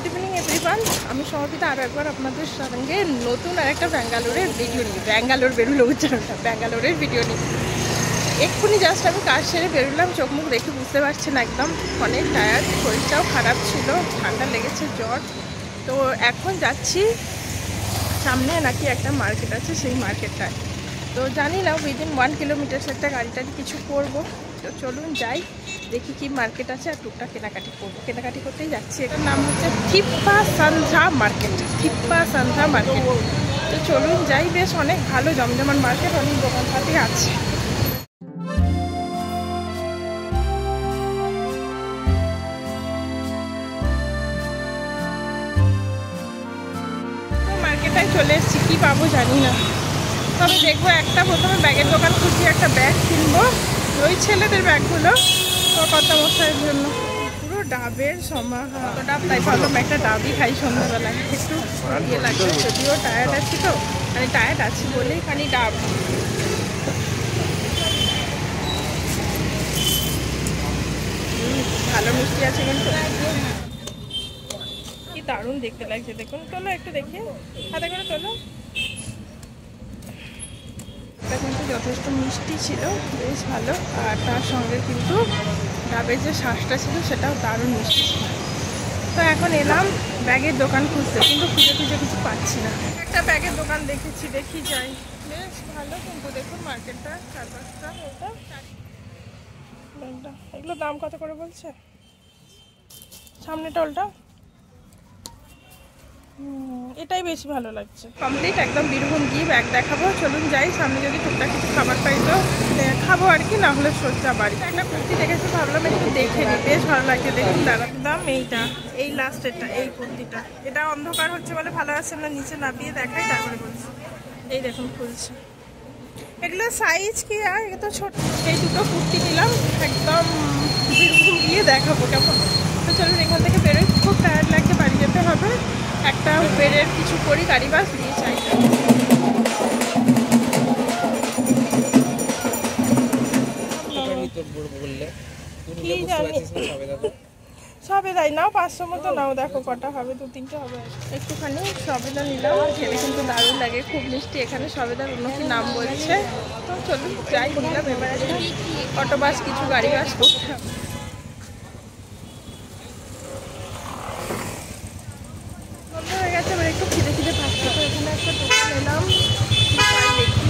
Good evening everyone. আমি সমর্পিতা আরও একবার আপনাদের সঙ্গে নতুন আর একটা ব্যাঙ্গালোরের ভিডিও নিই। ব্যাঙ্গালোর বেরোলো উচ্চারণটা, ব্যাঙ্গালোরের ভিডিও নিই। এক্ষুনি জাস্ট আমি কাজ সেরে বেরোলাম, চোখ মুখ দেখে বুঝতে পারছেন একদম অনেক টায়ার্ড, শরীরটাও খারাপ ছিল, ঠান্ডা লেগেছে, জ্বর। তো এখন যাচ্ছি সামনে নাকি একটা মার্কেট আছে, সেই মার্কেটটায়। তো জানি না উইদিন 1 কিলোমিটার একটা গাড়িটারি কিছু করবো। তো চলুন যাই, দেখি কি মার্কেট আছে আর টুকটাক কেনাকাটি করবো। কেনাকাটি করতেই যাচ্ছি। এটার নাম হচ্ছে থিপ্পা সান্ধ্যা মার্কেট, থিপ্পা সান্ধ্যা মার্কেট। তো চলুন যাই, বেশ অনেক ভালো জমজমান মার্কেট, অনেক দোকানপাতি আছে। মার্কেটটায় চলে এসেছি, কী পাবো জানি না, তবে দেখবো একটা প্রথমে ব্যাগের দোকান খুঁজছি, একটা ব্যাগ কিনবো, ওই ছেলেদের ব্যাগগুলো তো কত মশাইয়ের জন্য। পুরো ডাবের সমাহার, ডাব, তাই ভাবলাম একটা ডাবই খাই সন্ধ্যাবেলায়, একটু ইয়ে লাগবে, যদিও টায়ার্ড আছি, তো মানে টায়ার্ড আছি বলেই খানি ডাব। ভালো মিষ্টি আছে কিন্তু, কি দারুণ দেখতে লাগছে দেখুন। তোলো একটু দেখি, হাতে করে তোলো। এটা কিন্তু যথেষ্ট মিষ্টি ছিল, বেশ ভালো। আর তার সঙ্গে কিন্তু ডাবের যে শ্বাসটা ছিল সেটাও দারুণ মিষ্টি ছিল। তো এখন এলাম ব্যাগের দোকান খুঁজতে, কিন্তু খুঁজে কিছু পাচ্ছি না। একটা ব্যাগের দোকান দেখেছি, দেখি যাই, বেশ ভালো কিন্তু দেখুন মার্কেটটা, চারপাশটা। এগুলো দাম কত করে বলছে? সামনেটা ওলটা, এটাই বেশি ভালো লাগছে। কমপ্লিট একদম বীরভূম গিয়ে ব্যাগ দেখাবো। চলুন যাই, সামনে যদি টুকটাক কিছু খাবার পাই তো খাবো আর কি, না হলে সোজা বাড়ি। একটা কুর্তি দেখেছি, ভাবলাম একটু দেখে নিই, বেশ ভালো লাগছে দেখুন। দাম এইটা, এই লাস্টেরটা, এই কুর্তিটা। এটা অন্ধকার হচ্ছে বলে ভালো আসছে না, নিচে নামিয়ে দেখাই তারপরে বলছি। এই দেখুন খুলছে, এগুলো সাইজ কি আর এটা তো ছোট। এই দুটো কুর্তি নিলাম, একদম বীরভূম গিয়ে দেখাবো কেমন। তো চলুন এখান থেকে বেরোই, খুব টায়ার্ড লাগছে, বাড়ি যেতে হবে। একটা উবেরের কিছু করি, গাড়ি বাস দিয়ে চাই। কি জানি সবেদাই নাও, 500 মতো নাও, দেখো কটা হবে, 2-3টে হবে। একটুখানি সবেদা নিলাম, খেতে কিন্তু দারুণ লাগে, খুব মিষ্টি। এখানে সবেদার অন্য কি নাম বলছে। তো চলুন যাই, নিলাম। এবার অটো বাস কিছু গাড়ি বাস করতে হবে। বন্ধ হয়ে গেছে, এবার একটু খিদে পাচ্ছে। তো এখানে একটা দোকান এলাম, দেখি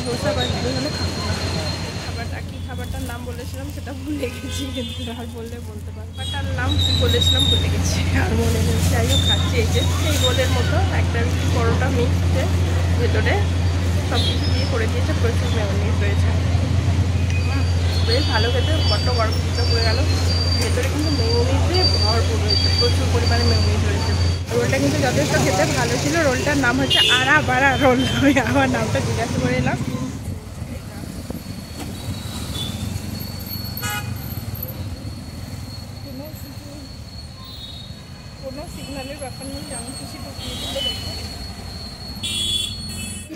ধোসা বাস হলে খাবো না। খাবারটা কি, খাবারটার নাম বলেছিলাম সেটা ভুলে গেছি, কিন্তু আর বললে বলতে পারবো। খাবারটার নাম কি বলেছিলাম ভুলে গেছি, আর মনে নেই। যাই হোক খাচ্ছি, এই যে এই রোলের মতো একটা পরোটা মিক্সে, ভেতরে সব কিছু দিয়ে করে দিয়েছে, প্রচুর মেয়োনিজ রয়েছে, বেশ ভালো খেতে। বড্ড গরম পিঠা পড়ে গেল, ভেতরে কিন্তু মেয়োনিজ দিয়ে ভরপুর রয়েছে, প্রচুর পরিমাণে মেয়োনিজ রয়েছে। রোলটা কিন্তু যথেষ্ট খেতে ভালো ছিল। রোলটার নাম হচ্ছে আড়া বাড়া রোল, আমি আমার নামটা জিজ্ঞাসা করে এলাম। কোনো সিগন্যালের ব্যাপার নেই, যেমন খুশি ঢুকিয়ে দিলে দেখো।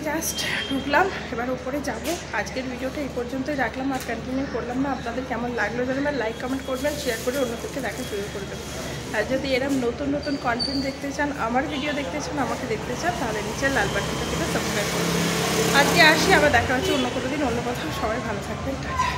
জাস্ট ঢুকলাম, এবার উপরে যাব। আজকের ভিডিওটা এই পর্যন্তই রাখলাম, আর কন্টিনিউ করলাম না। আপনাদের কেমন লাগলো জানাবেন, লাইক কমেন্ট করবেন, শেয়ার করে অন্যদেরকে দেখা শুরু করে দেবেন। আর যদি এরকম নতুন কন্টেন্ট দেখতে চান, আমার ভিডিও দেখতে চান, আমাকে দেখতে চান, তাহলে নিচে লাল বাটনটা থেকে সাবস্ক্রাইব করবেন। আজকে আসি, আবার দেখা হচ্ছে অন্য কোনো দিন অন্য কথা। সবাই ভালো থাকবেন, টাটা।